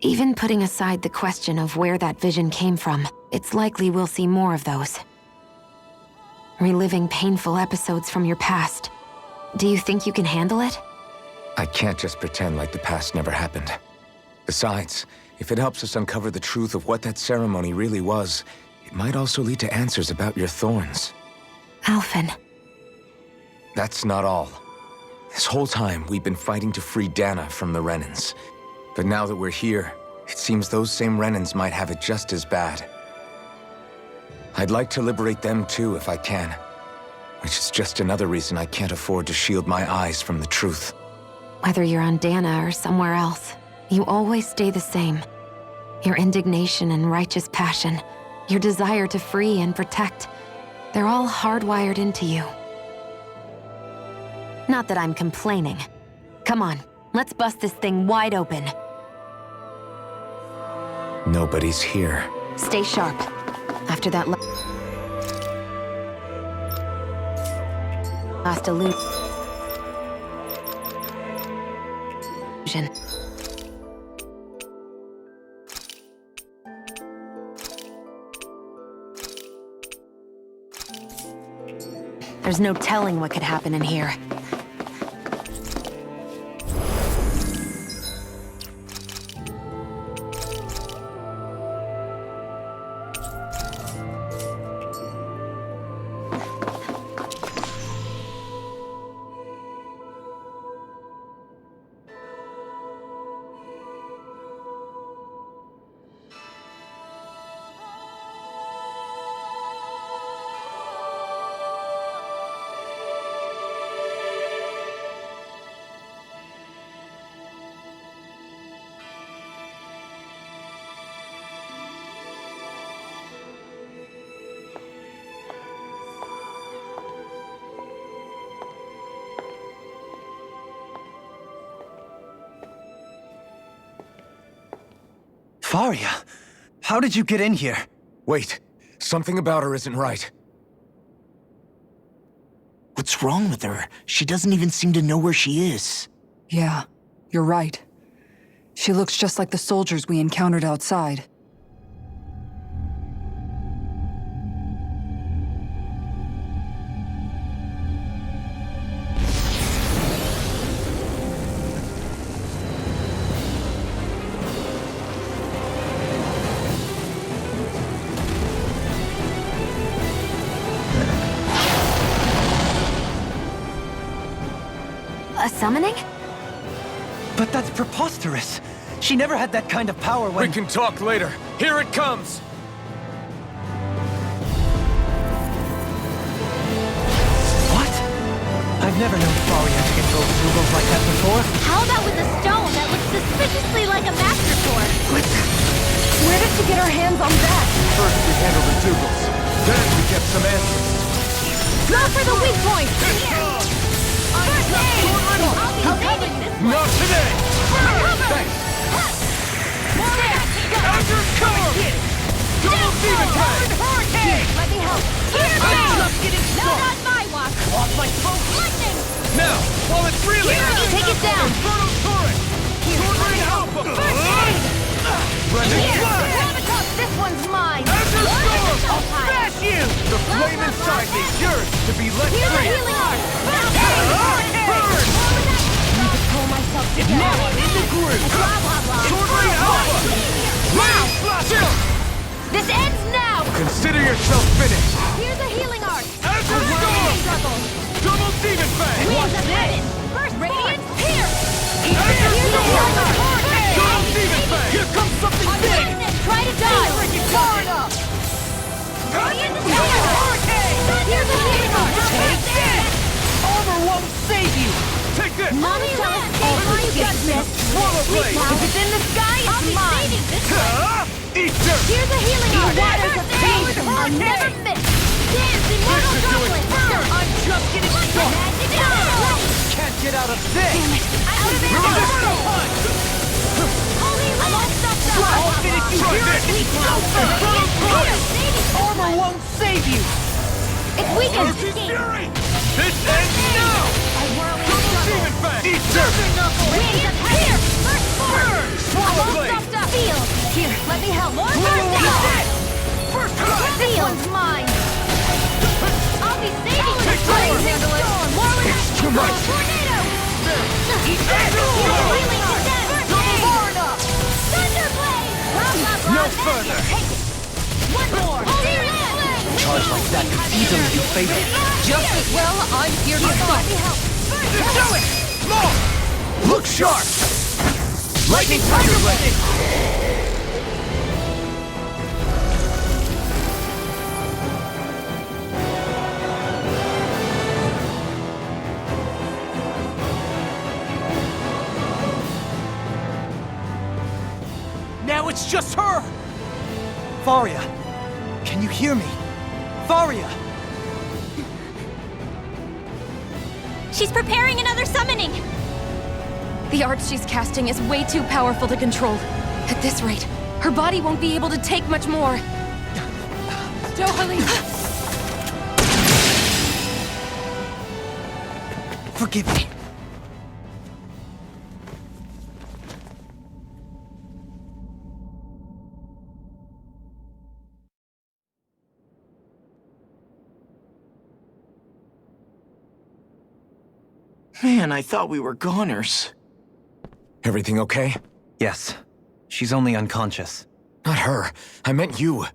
Even putting aside the question of where that vision came from, it's likely we'll see more of those. Reliving painful episodes from your past. Do you think you can handle it? I can't just pretend like the past never happened. Besides, if it helps us uncover the truth of what that ceremony really was, it might also lead to answers about your thorns. Alphen. That's not all. This whole time, we've been fighting to free Dahna from the Renans. But now that we're here, it seems those same Renans might have it just as bad. I'd like to liberate them too, if I can. Which is just another reason I can't afford to shield my eyes from the truth. Whether you're on Dahna or somewhere else, you always stay the same. Your indignation and righteous passion, your desire to free and protect, they're all hardwired into you. Not that I'm complaining. Come on, let's bust this thing wide open. Nobody's here. Stay sharp. After that last illusion. There's no telling what could happen in here. Faria, how did you get in here? Wait, something about her isn't right. What's wrong with her? She doesn't even seem to know where she is. Yeah, you're right. She looks just like the soldiers we encountered outside. A summoning? But that's preposterous. She never had that kind of power when— We can talk later. Here it comes! What? I've never known Faria to control Zugals like that before. How about with a stone that looks suspiciously like a master sword? Where did she get her hands on that? First we handle the Zugals, then we get some answers. Go for the weak point! First aid! I'll be saving this one! Not today! Thanks! Under cover! Double demon tag! Hurricane! Let me help! Here I'm now! just getting No, started! not my walk! Off my focus! Lightning! Now, while it's reeling! Take it down! Inferno Torrent! Sword Ring Alpha! First aid! Blending Here! Flash! Grab it up! This one's mine! Azure Storm! I'll Smash you! The flame inside me is yours to be let Here's a free! healing art! First aid! Burn! Need to pull myself together. Now I'm in the groove! Blah, blah, blah. Sword Ring Alpha! Now! This ends now! Consider yourself finished! Here's a healing art! Azure Storm! Struggle! Double Demon Fang! Wings of heaven! First Radiant Pierce! Azure Here's a Storm! healing art! Double Demon Fang! Here comes something big! Try to dodge! Far enough! Radiant Hurricane! Here's a healing art! Take this! Armor won't save you! Take this! Mommy Red! You got this! Swallow Blade! If it's in the sky, it's mine! Eat dirt! Here's a healing art! Waters of pain! I'll never miss! Dance, immortal This is doing droplet! burn! I'm just getting started! Can't get out of this! Out of there! Holy I'm all stuffed up! I'll finish you here! Armor won't save you! It's weakened! Urgent Fury! This ends now! Double Demon Fang! Eat dirt! Radiant Pierce! First Burn! Swallow all Blade! stuffed up! Feel! Here, let me help! More First cut! This one's mine! I'll be saving Take this cover! place! It's too much! Tornado! Eat that! Healing art! Double bar enough! like that could easily be fatal. Just as well, I'm here to stop. Do it! More! Look sharp! Lightning Tiger Blade! Now it's just her! Faria! Can you hear me? Faria! She's preparing another summoning! The art she's casting is way too powerful to control. At this rate, her body won't be able to take much more. Dohalim! Forgive me. Man, I thought we were goners. Everything okay? Yes. She's only unconscious. Not her. I meant you.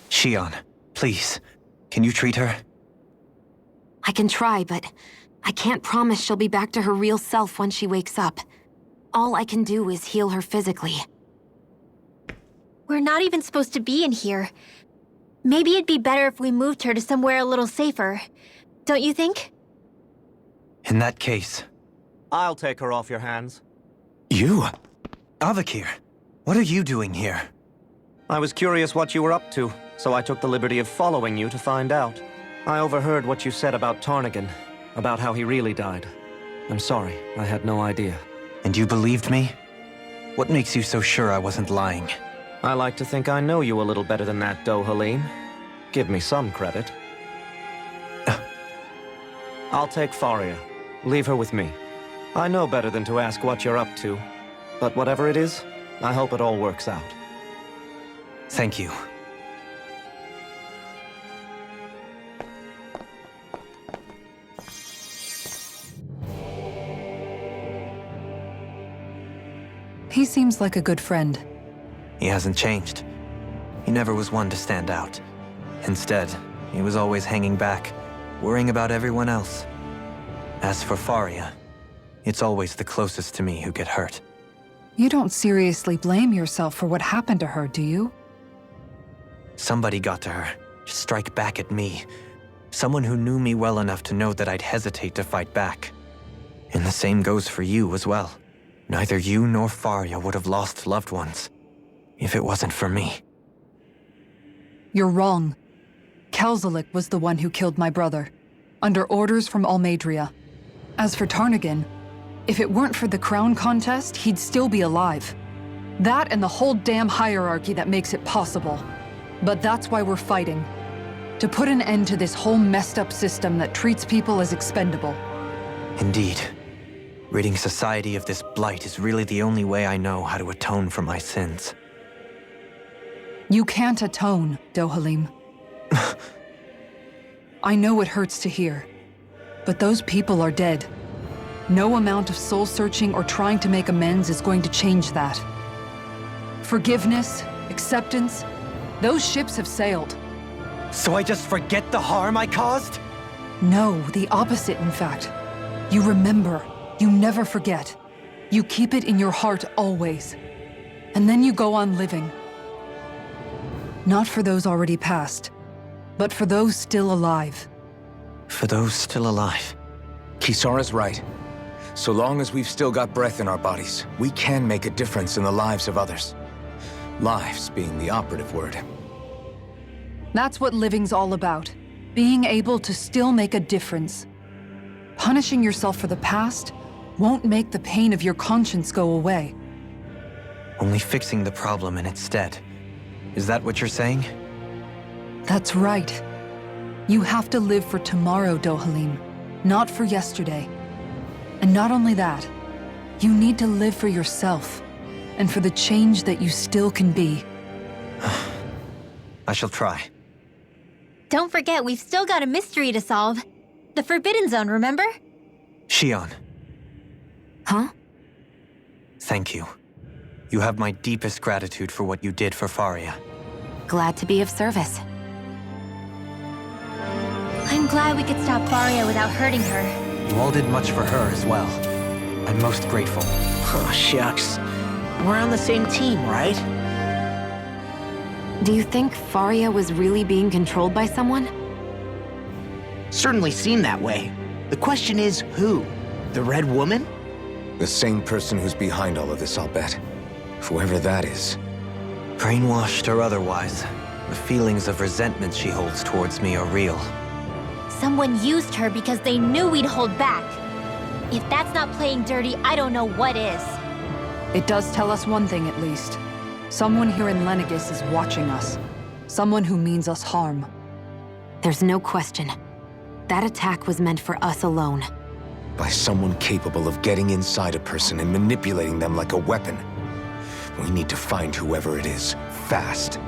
Shionne, please. Can you treat her? I can try, but I can't promise she'll be back to her real self when she wakes up. All I can do is heal her physically. We're not even supposed to be in here. Maybe it'd be better if we moved her to somewhere a little safer. Don't you think? In that case... I'll take her off your hands. You? Avakir, what are you doing here? I was curious what you were up to, so I took the liberty of following you to find out. I overheard what you said about Tarnagan, about how he really died. I'm sorry, I had no idea. And you believed me? What makes you so sure I wasn't lying? I like to think I know you a little better than that, Dohalim. Give me some credit. I'll take Faria. Leave her with me. I know better than to ask what you're up to. But whatever it is, I hope it all works out. Thank you. He seems like a good friend. He hasn't changed. He never was one to stand out. Instead, he was always hanging back, worrying about everyone else. As for Faria, it's always the closest to me who get hurt. You don't seriously blame yourself for what happened to her, do you? Somebody got to her, to strike back at me. Someone who knew me well enough to know that I'd hesitate to fight back. And the same goes for you as well. Neither you nor Faria would have lost loved ones if it wasn't for me. You're wrong. Kelzelik was the one who killed my brother, under orders from Almadria. As for Tarnagan, if it weren't for the crown contest, he'd still be alive. That and the whole damn hierarchy that makes it possible. But that's why we're fighting. To put an end to this whole messed up system that treats people as expendable. Indeed. Ridding society of this blight is really the only way I know how to atone for my sins. You can't atone, Dohalim. I know it hurts to hear, but those people are dead. No amount of soul-searching or trying to make amends is going to change that. Forgiveness, acceptance, those ships have sailed. So I just forget the harm I caused? No, the opposite, in fact. You remember, you never forget. You keep it in your heart always. And then you go on living. Not for those already past, but for those still alive. For those still alive. Kisara's right. So long as we've still got breath in our bodies, we can make a difference in the lives of others. Lives being the operative word. That's what living's all about. Being able to still make a difference. Punishing yourself for the past won't make the pain of your conscience go away. Only fixing the problem in its stead. Is that what you're saying? That's right. You have to live for tomorrow, Dohalim, not for yesterday. And not only that, you need to live for yourself, and for the change that you still can be. I shall try. Don't forget, we've still got a mystery to solve. The Forbidden Zone, remember? Shionne. Huh? Thank you. You have my deepest gratitude for what you did for Faria. Glad to be of service. I'm glad we could stop Faria without hurting her. You all did much for her as well. I'm most grateful. Oh, shucks. We're on the same team, right? Do you think Faria was really being controlled by someone? Certainly seemed that way. The question is, who? The Red Woman? The same person who's behind all of this, I'll bet. Whoever that is. Brainwashed or otherwise, the feelings of resentment she holds towards me are real. Someone used her because they knew we'd hold back. If that's not playing dirty, I don't know what is. It does tell us one thing at least. Someone here in Lenegis is watching us. Someone who means us harm. There's no question. That attack was meant for us alone. By someone capable of getting inside a person and manipulating them like a weapon. We need to find whoever it is, fast.